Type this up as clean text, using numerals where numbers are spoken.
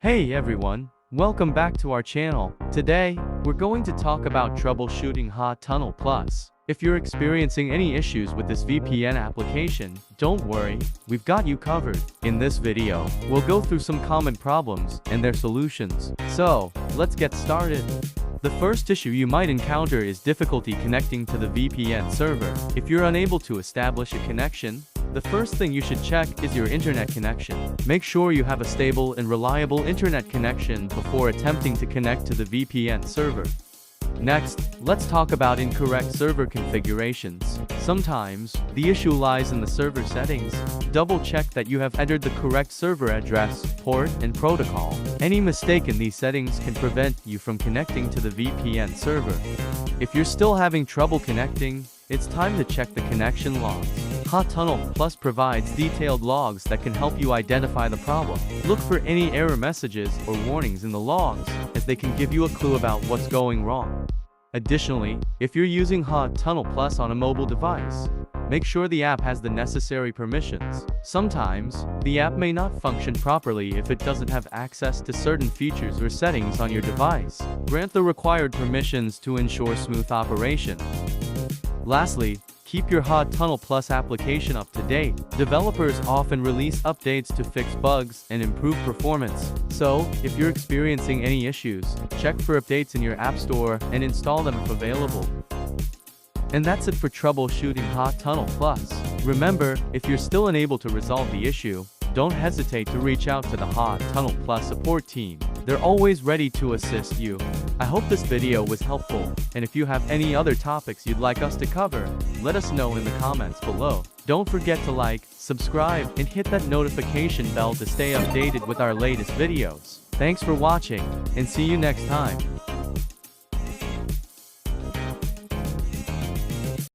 Hey everyone, welcome back to our channel. Today, we're going to talk about troubleshooting Hot Tunnel Plus. If you're experiencing any issues with this VPN application, don't worry, we've got you covered. In this video, we'll go through some common problems and their solutions. So, let's get started. The first issue you might encounter is difficulty connecting to the VPN server. If you're unable to establish a connection, the first thing you should check is your internet connection. Make sure you have a stable and reliable internet connection before attempting to connect to the VPN server. Next, let's talk about incorrect server configurations. Sometimes, the issue lies in the server settings. Double-check that you have entered the correct server address, port, and protocol. Any mistake in these settings can prevent you from connecting to the VPN server. If you're still having trouble connecting, it's time to check the connection logs. Hot Tunnel Plus provides detailed logs that can help you identify the problem. Look for any error messages or warnings in the logs, as they can give you a clue about what's going wrong. Additionally, if you're using Hot Tunnel Plus on a mobile device, make sure the app has the necessary permissions. Sometimes, the app may not function properly if it doesn't have access to certain features or settings on your device. Grant the required permissions to ensure smooth operation. Lastly, keep your Hot Tunnel Plus application up to date. Developers often release updates to fix bugs and improve performance. So, if you're experiencing any issues, check for updates in your App Store and install them if available. And that's it for troubleshooting Hot Tunnel Plus. Remember, if you're still unable to resolve the issue, don't hesitate to reach out to the Hot Tunnel Plus support team. They're always ready to assist you. I hope this video was helpful, and if you have any other topics you'd like us to cover, let us know in the comments below. Don't forget to like, subscribe, and hit that notification bell to stay updated with our latest videos. Thanks for watching, and see you next time.